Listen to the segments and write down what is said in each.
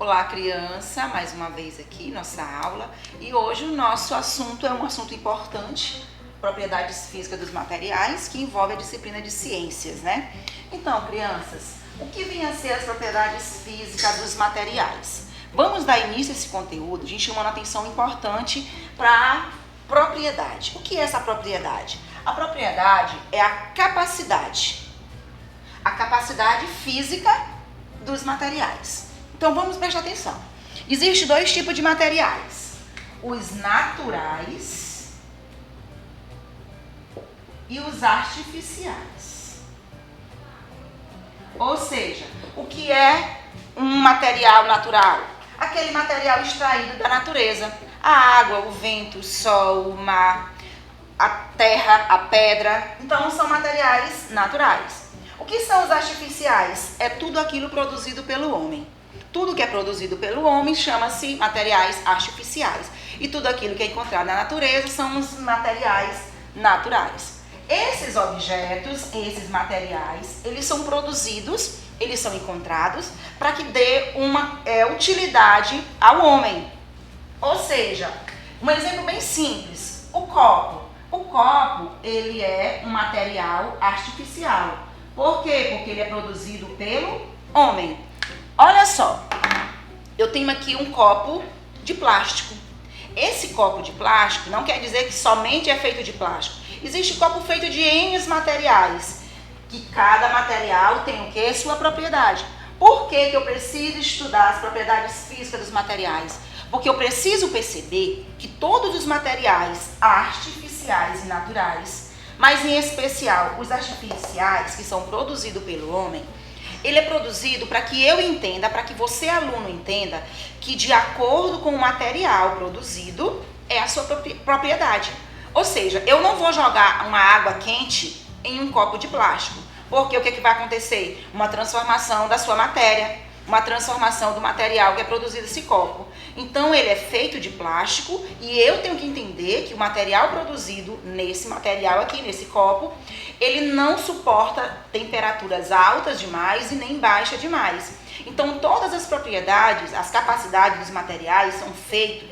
Olá, criança, mais uma vez aqui, nossa aula. E hoje o nosso assunto é um assunto importante, propriedades físicas dos materiais, que envolve a disciplina de ciências, né? Então, crianças, o que vem a ser as propriedades físicas dos materiais? Vamos dar início a esse conteúdo, a gente chamando a atenção importante para a propriedade. O que é essa propriedade? A propriedade é a capacidade física dos materiais. Então vamos prestar atenção. Existem dois tipos de materiais: os naturais e os artificiais. Ou seja, o que é um material natural? Aquele material extraído da natureza. A água, o vento, o sol, o mar, a terra, a pedra. Então são materiais naturais. O que são os artificiais? É tudo aquilo produzido pelo homem. Tudo que é produzido pelo homem chama-se materiais artificiais. E tudo aquilo que é encontrado na natureza são os materiais naturais. Esses objetos, esses materiais, eles são produzidos, eles são encontrados para que dê uma utilidade ao homem. Ou seja, um exemplo bem simples, o copo. O copo, ele é um material artificial. Por quê? Porque ele é produzido pelo homem. Olha só, eu tenho aqui um copo de plástico. Esse copo de plástico não quer dizer que somente é feito de plástico. Existe copo feito de N materiais, que cada material tem o quê? Sua propriedade. Por que eu preciso estudar as propriedades físicas dos materiais? Porque eu preciso perceber que todos os materiais artificiais e naturais, mas em especial os artificiais que são produzidos pelo homem, ele é produzido para que eu entenda, para que você, aluno, entenda que de acordo com o material produzido é a sua propriedade. Ou seja, eu não vou jogar uma água quente em um copo de plástico, porque o que vai acontecer? Uma transformação da sua matéria, uma transformação do material que é produzido esse copo. Então ele é feito de plástico e eu tenho que entender que o material produzido nesse material aqui, nesse copo, ele não suporta temperaturas altas demais e nem baixas demais. Então todas as propriedades, as capacidades dos materiais são feitas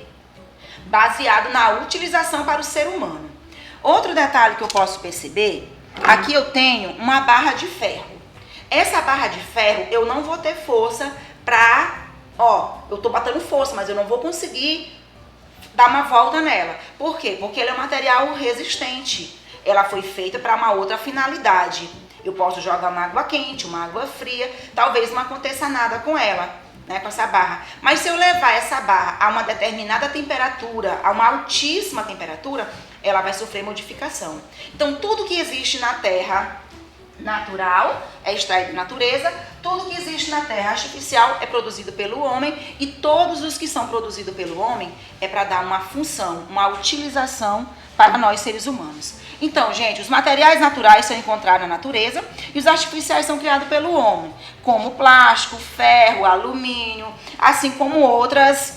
baseado na utilização para o ser humano. Outro detalhe que eu posso perceber, aqui eu tenho uma barra de ferro. Essa barra de ferro eu não vou ter força para, eu tô batendo força, mas eu não vou conseguir dar uma volta nela. Por quê? Porque ela é um material resistente. Ela foi feita para uma outra finalidade. Eu posso jogar uma água quente, uma água fria, talvez não aconteça nada com ela, né, com essa barra. Mas se eu levar essa barra a uma determinada temperatura, a uma altíssima temperatura, ela vai sofrer modificação. Então tudo que existe na Terra natural é extraído da natureza, tudo que existe na terra artificial é produzido pelo homem e todos os que são produzidos pelo homem é para dar uma função, uma utilização para nós seres humanos. Então, gente, os materiais naturais são encontrados na natureza e os artificiais são criados pelo homem, como plástico, ferro, alumínio, assim como outros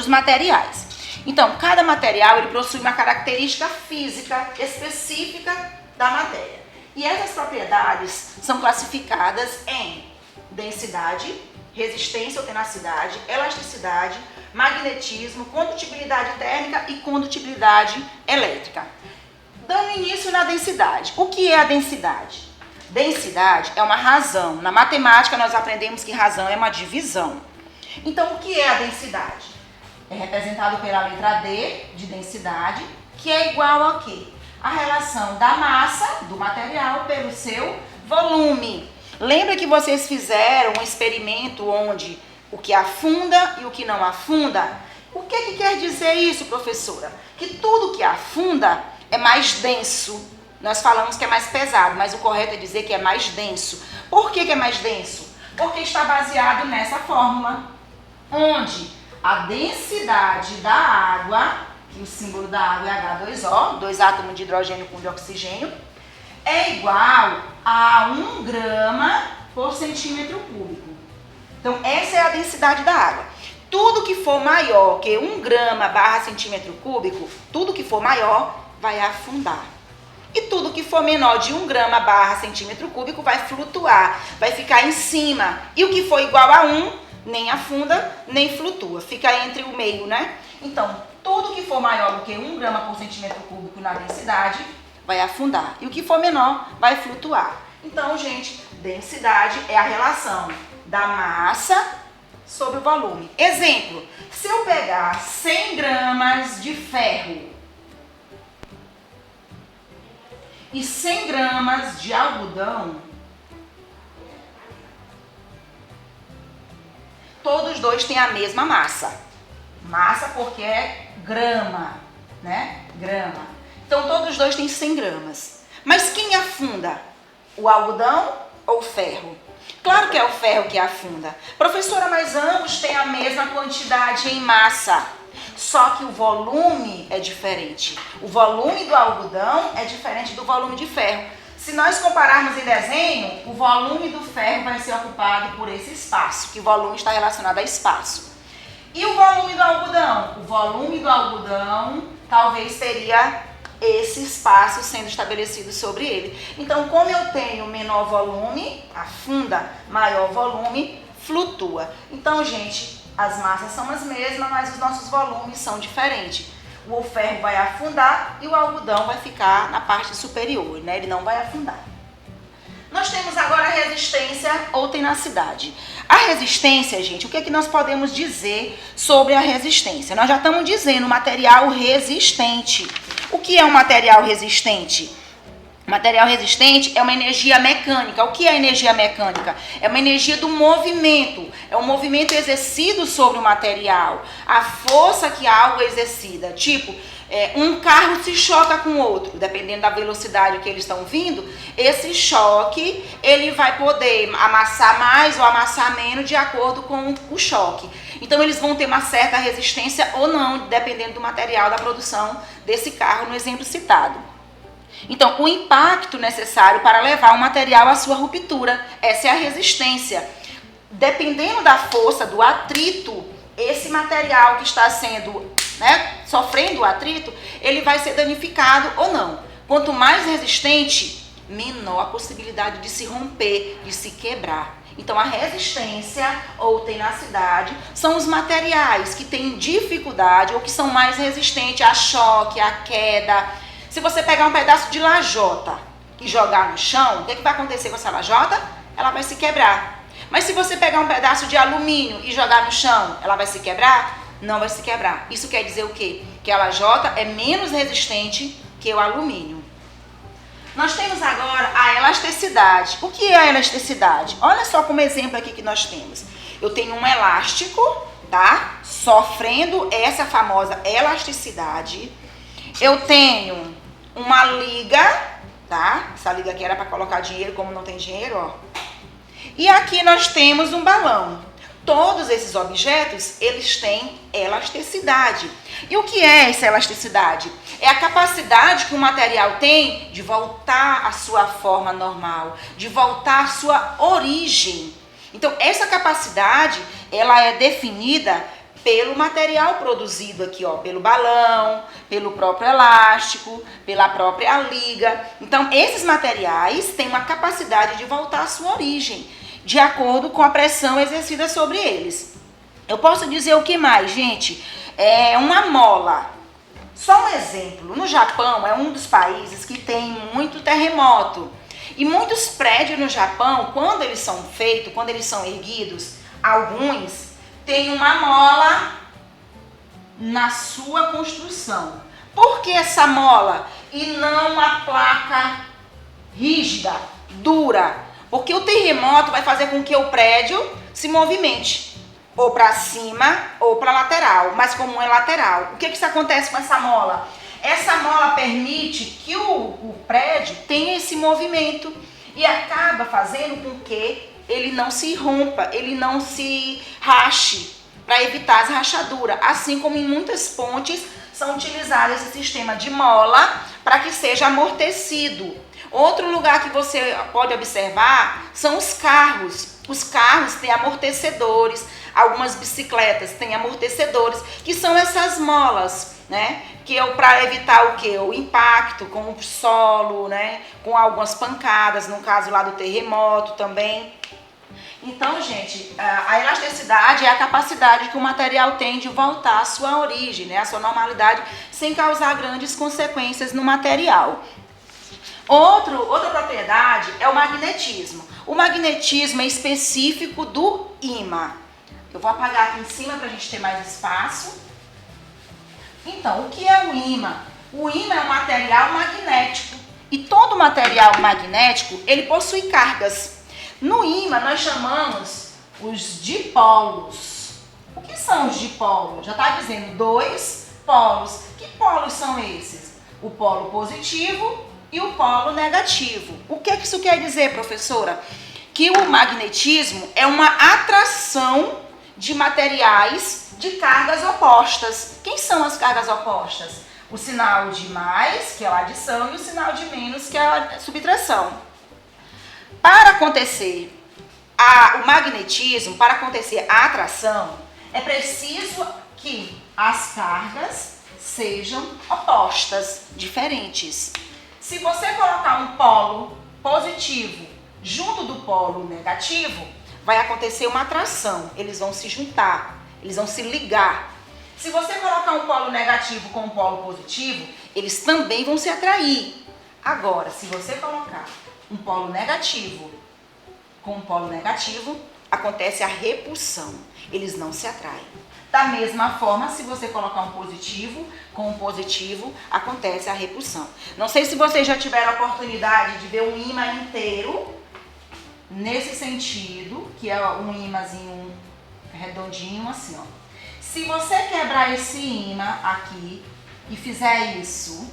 materiais. Então, cada material ele possui uma característica física específica da matéria. E essas propriedades são classificadas em densidade, resistência ou tenacidade, elasticidade, magnetismo, condutibilidade térmica e condutibilidade elétrica. Dando início na densidade. O que é a densidade? Densidade é uma razão. Na matemática nós aprendemos que razão é uma divisão. Então o que é a densidade? É representado pela letra D de densidade, que é igual a quê? A relação da massa do material pelo seu volume. Lembra que vocês fizeram um experimento onde o que afunda e o que não afunda? O que quer dizer isso, professora? Que tudo que afunda é mais denso. Nós falamos que é mais pesado, mas o correto é dizer que é mais denso. Por que é mais denso? Porque está baseado nessa fórmula, onde a densidade da água, que o símbolo da água é H2O, 2 átomos de hidrogênio com de oxigênio, é igual a 1 grama por centímetro cúbico. Então, essa é a densidade da água. Tudo que for maior que 1 grama barra centímetro cúbico, tudo que for maior vai afundar. E tudo que for menor de 1 grama barra centímetro cúbico vai flutuar, vai ficar em cima. E o que for igual a 1 nem afunda, nem flutua. Fica entre o meio, né? Então, tudo que for maior do que 1 grama por centímetro cúbico na densidade vai afundar. E o que for menor vai flutuar. Então, gente, densidade é a relação da massa sobre o volume. Exemplo, se eu pegar 100 gramas de ferro e 100 gramas de algodão, todos dois têm a mesma massa. Massa porque é grama, né? Grama. Então, todos dois têm 100 gramas. Mas quem afunda? O algodão ou o ferro? Claro que é o ferro que afunda. Professora, mas ambos têm a mesma quantidade em massa. Só que o volume é diferente. O volume do algodão é diferente do volume de ferro. Se nós compararmos em desenho, o volume do ferro vai ser ocupado por esse espaço, que o volume está relacionado a espaço. E o volume do algodão? O volume do algodão talvez teria esse espaço sendo estabelecido sobre ele. Então, como eu tenho menor volume, afunda, maior volume, flutua. Então, gente, as massas são as mesmas, mas os nossos volumes são diferentes. O ferro vai afundar e o algodão vai ficar na parte superior, né? Ele não vai afundar. Nós temos agora a resistência ou tenacidade. A resistência, gente, o que é que nós podemos dizer sobre a resistência? Nós já estamos dizendo material resistente. O que é um material resistente? Material resistente é uma energia mecânica. O que é energia mecânica? É uma energia do movimento. É um movimento exercido sobre o material. A força que algo é exercida. Tipo, um carro se choca com outro. Dependendo da velocidade que eles estão vindo, esse choque, ele vai poder amassar mais ou amassar menos de acordo com o choque. Então, eles vão ter uma certa resistência ou não, dependendo do material da produção desse carro, no exemplo citado. Então, o impacto necessário para levar o material à sua ruptura, essa é a resistência. Dependendo da força, do atrito, esse material que está sendo, sofrendo o atrito, ele vai ser danificado ou não. Quanto mais resistente, menor a possibilidade de se romper, de se quebrar. Então, a resistência ou tenacidade são os materiais que têm dificuldade ou que são mais resistentes a choque, a queda. Se você pegar um pedaço de lajota e jogar no chão, o que vai acontecer com essa lajota? Ela vai se quebrar. Mas se você pegar um pedaço de alumínio e jogar no chão, ela vai se quebrar? Não vai se quebrar. Isso quer dizer o quê? Que a lajota é menos resistente que o alumínio. Nós temos agora a elasticidade. O que é a elasticidade? Olha só como exemplo aqui que nós temos. Eu tenho um elástico, tá? Sofrendo essa famosa elasticidade. Eu tenho uma liga, tá? Essa liga aqui era para colocar dinheiro, como não tem dinheiro, ó. E aqui nós temos um balão. Todos esses objetos, eles têm elasticidade. E o que é essa elasticidade? É a capacidade que o material tem de voltar à sua forma normal, de voltar à sua origem. Então, essa capacidade, ela é definida pelo material produzido aqui, ó, pelo balão, pelo próprio elástico, pela própria liga. Então, esses materiais têm uma capacidade de voltar à sua origem, de acordo com a pressão exercida sobre eles. Eu posso dizer o que mais, gente? É uma mola. Só um exemplo. No Japão, é um dos países que tem muito terremoto. E muitos prédios no Japão, quando eles são feitos, quando eles são erguidos, alguns têm uma mola na sua construção. Por que essa mola e não uma placa rígida, dura? Porque o terremoto vai fazer com que o prédio se movimente, ou para cima ou para lateral, mas como é lateral. O que isso acontece com essa mola? Essa mola permite que o prédio tenha esse movimento e acaba fazendo com que ele não se rompa, ele não se rache, para evitar as rachaduras. Assim como em muitas pontes são utilizados esse sistema de mola para que seja amortecido. Outro lugar que você pode observar são os carros. Os carros têm amortecedores, algumas bicicletas têm amortecedores, que são essas molas, né? Que é para evitar o quê? O impacto com o solo, né? Com algumas pancadas, no caso lá do terremoto também. Então, gente, a elasticidade é a capacidade que o material tem de voltar à sua origem, né, à sua normalidade, sem causar grandes consequências no material. Outra propriedade é o magnetismo. O magnetismo é específico do ímã. Eu vou apagar aqui em cima para a gente ter mais espaço. Então, o que é o ímã? O ímã é um material magnético. E todo material magnético, ele possui cargas. No ímã, nós chamamos os dipolos. O que são os dipolos? Já está dizendo, 2 polos. Que polos são esses? O polo positivo e o polo negativo. O que isso quer dizer, professora? Que o magnetismo é uma atração de materiais de cargas opostas. Quem são as cargas opostas? O sinal de mais, que é a adição, e o sinal de menos, que é a subtração. Para acontecer o magnetismo, para acontecer a atração, é preciso que as cargas sejam opostas, diferentes. Se você colocar um polo positivo junto do polo negativo, vai acontecer uma atração. Eles vão se juntar, eles vão se ligar. Se você colocar um polo negativo com um polo positivo, eles também vão se atrair. Agora, se você colocar um polo negativo com um polo negativo, acontece a repulsão. Eles não se atraem. Da mesma forma, se você colocar um positivo com um positivo, acontece a repulsão. Não sei se vocês já tiveram a oportunidade de ver um ímã inteiro nesse sentido, que é um ímãzinho redondinho assim, ó. Se você quebrar esse ímã aqui e fizer isso,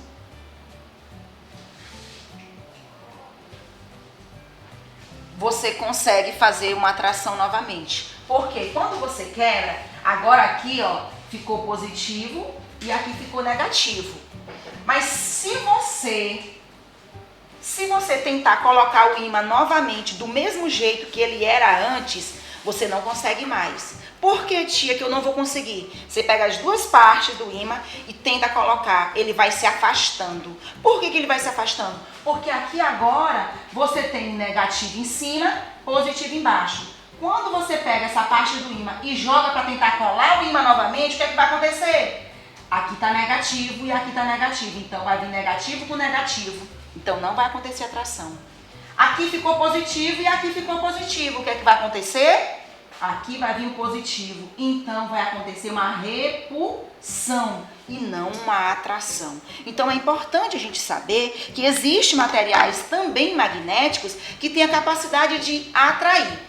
você consegue fazer uma atração novamente. Porque quando você quebra, agora aqui, ó, ficou positivo e aqui ficou negativo. Mas se você tentar colocar o ímã novamente do mesmo jeito que ele era antes, você não consegue mais. Por que, tia, que eu não vou conseguir? Você pega as duas partes do ímã e tenta colocar, ele vai se afastando. Por que ele vai se afastando? Porque aqui agora você tem negativo em cima, positivo embaixo. Quando você pega essa parte do ímã e joga para tentar colar o ímã novamente, o que é que vai acontecer? Aqui está negativo e aqui está negativo. Então vai vir negativo com negativo. Então não vai acontecer atração. Aqui ficou positivo e aqui ficou positivo. O que é que vai acontecer? Aqui vai vir o positivo. Então vai acontecer uma repulsão e não uma atração. Então é importante a gente saber que existem materiais também magnéticos que têm a capacidade de atrair.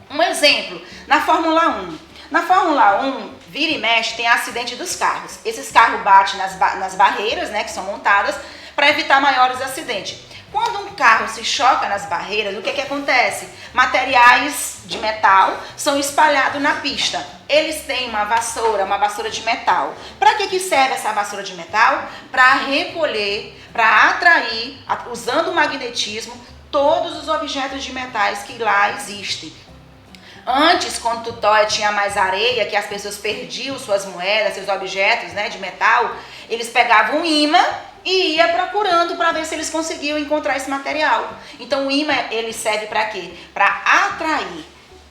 Um exemplo, na Fórmula 1. Na Fórmula 1, vira e mexe, tem acidente dos carros. Esses carros batem nas barreiras, né, que são montadas para evitar maiores acidentes. Quando um carro se choca nas barreiras, o que acontece? Materiais de metal são espalhados na pista. Eles têm uma vassoura de metal. Para que serve essa vassoura de metal? Para recolher, para atrair, usando o magnetismo, todos os objetos de metais que lá existem. Antes, quando Tutóia tinha mais areia, que as pessoas perdiam suas moedas, seus objetos, né, de metal, eles pegavam um ímã e ia procurando para ver se eles conseguiam encontrar esse material. Então o ímã, ele serve para quê? Para atrair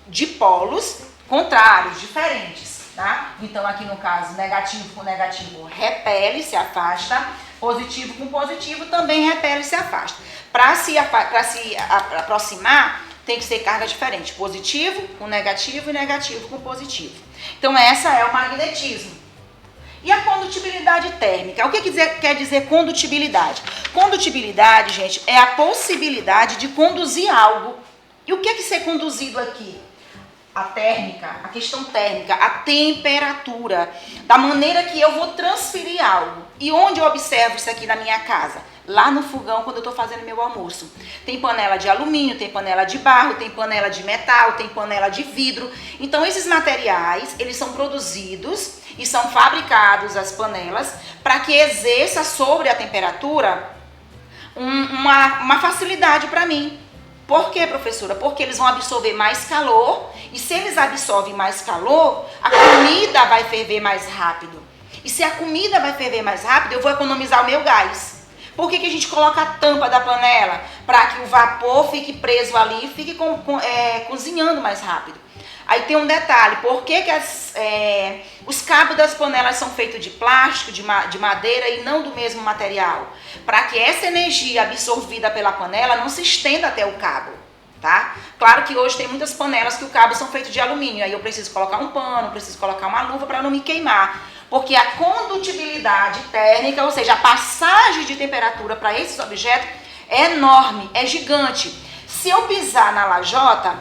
dipolos contrários, diferentes, tá? Então aqui no caso, negativo com negativo repele, se afasta, positivo com positivo também repele, se afasta. Para se aproximar, tem que ser carga diferente, positivo com negativo e negativo com positivo. Então essa é o magnetismo. E a condutibilidade térmica? O que quer dizer condutibilidade? Condutibilidade, gente, é a possibilidade de conduzir algo. E o que é ser conduzido aqui? A térmica, a questão térmica, a temperatura, da maneira que eu vou transferir algo. E onde eu observo isso aqui na minha casa? Lá no fogão, quando eu estou fazendo meu almoço. Tem panela de alumínio, tem panela de barro, tem panela de metal, tem panela de vidro. Então, esses materiais, eles são produzidos e são fabricados, as panelas, para que exerça sobre a temperatura uma facilidade para mim. Por quê, professora? Porque eles vão absorver mais calor e se eles absorvem mais calor, a comida vai ferver mais rápido. E se a comida vai ferver mais rápido, eu vou economizar o meu gás. Por que a gente coloca a tampa da panela? Para que o vapor fique preso ali e fique cozinhando mais rápido. Aí tem um detalhe, por que os cabos das panelas são feitos de plástico, de madeira e não do mesmo material? Para que essa energia absorvida pela panela não se estenda até o cabo, tá? Claro que hoje tem muitas panelas que o cabo são feitos de alumínio, aí eu preciso colocar um pano, preciso colocar uma luva para não me queimar. Porque a condutibilidade térmica, ou seja, a passagem de temperatura para esses objetos é enorme, é gigante. Se eu pisar na lajota,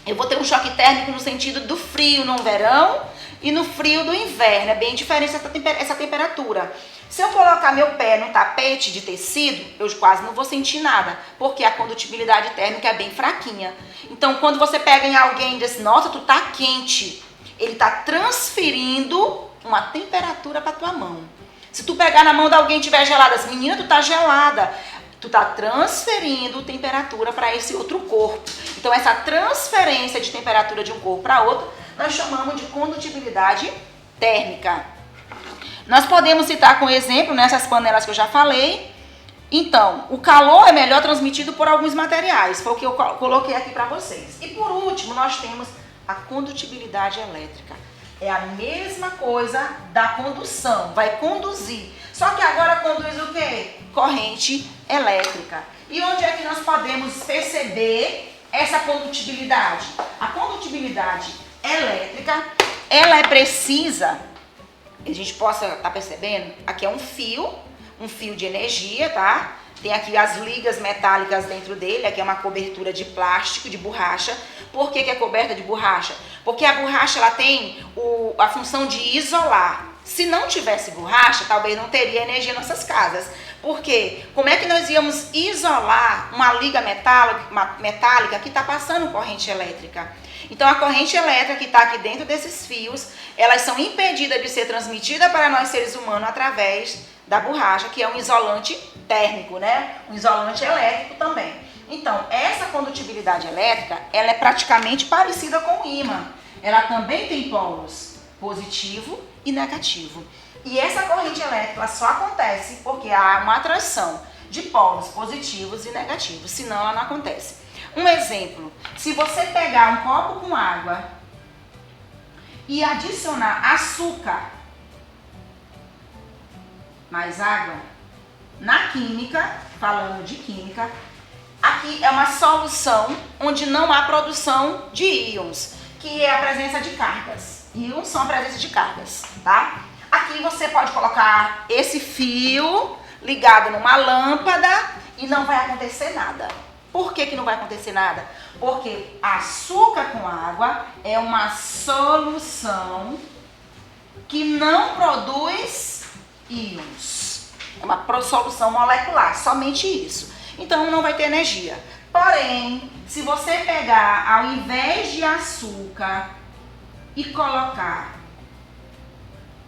eu vou ter um choque térmico no sentido do frio no verão e no frio do inverno. É bem diferente essa temperatura. Se eu colocar meu pé no tapete de tecido, eu quase não vou sentir nada, porque a condutibilidade térmica é bem fraquinha. Então, quando você pega em alguém e diz, nossa, tu tá quente, ele tá transferindo uma temperatura para tua mão. Se tu pegar na mão de alguém e tiver gelada, assim, menina, tu tá gelada. Tu tá transferindo temperatura para esse outro corpo. Então, essa transferência de temperatura de um corpo para outro, nós chamamos de condutibilidade térmica. Nós podemos citar como exemplo nessas panelas que eu já falei. Então, o calor é melhor transmitido por alguns materiais. Foi o que eu coloquei aqui para vocês. E por último, nós temos a condutibilidade elétrica. É a mesma coisa da condução, vai conduzir. Só que agora conduz o quê? Corrente elétrica. E onde é que nós podemos perceber essa condutibilidade? A condutibilidade elétrica, ela é precisa, a gente possa estar percebendo, aqui é um fio de energia, tá? Tem aqui as ligas metálicas dentro dele, aqui é uma cobertura de plástico, de borracha. Por que é coberta de borracha? Porque a borracha ela tem a função de isolar. Se não tivesse borracha, talvez não teria energia em nossas casas. Por quê? Como é que nós íamos isolar uma liga metálica que está passando corrente elétrica? Então, a corrente elétrica que está aqui dentro desses fios, elas são impedidas de ser transmitidas para nós seres humanos através da borracha, que é um isolante térmico, né? Um isolante elétrico também. Então, essa condutibilidade elétrica, ela é praticamente parecida com o ímã. Ela também tem polos positivo e negativo. E essa corrente elétrica ela só acontece porque há uma atração de polos positivos e negativos, senão ela não acontece. Um exemplo, se você pegar um copo com água e adicionar açúcar mais água, na química, falando de química, aqui é uma solução onde não há produção de íons, que é a presença de cargas. Íons são a presença de cargas, tá? Aqui você pode colocar esse fio ligado numa lâmpada e não vai acontecer nada. Por que não vai acontecer nada? Porque açúcar com água é uma solução que não produz íons. É uma solução molecular, somente isso. Então não vai ter energia. Porém, se você pegar, ao invés de açúcar e colocar,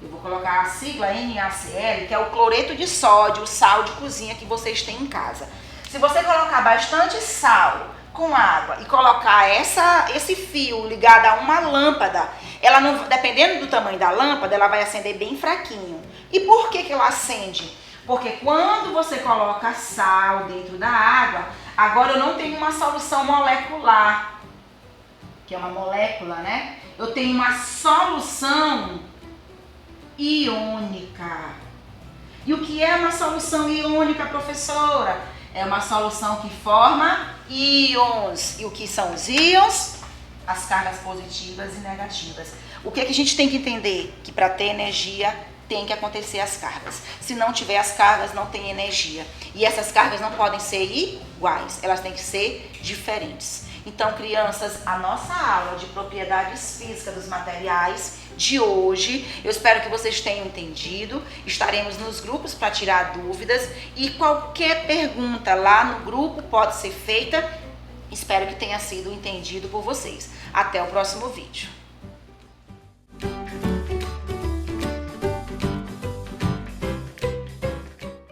eu vou colocar a sigla NaCl, que é o cloreto de sódio, o sal de cozinha que vocês têm em casa. Se você colocar bastante sal com água e colocar esse fio ligado a uma lâmpada, ela não, dependendo do tamanho da lâmpada, ela vai acender bem fraquinho. E por que ela acende? Porque quando você coloca sal dentro da água, agora eu não tenho uma solução molecular, que é uma molécula, né? Eu tenho uma solução iônica. E o que é uma solução iônica, professora? É uma solução que forma íons. E o que são os íons? As cargas positivas e negativas. O que a gente tem que entender? Que para ter energia tem que acontecer as cargas. Se não tiver as cargas, não tem energia. E essas cargas não podem ser iguais, elas têm que ser diferentes. Então, crianças, a nossa aula de propriedades físicas dos materiais de hoje, eu espero que vocês tenham entendido. Estaremos nos grupos para tirar dúvidas e qualquer pergunta lá no grupo pode ser feita. Espero que tenha sido entendido por vocês. Até o próximo vídeo.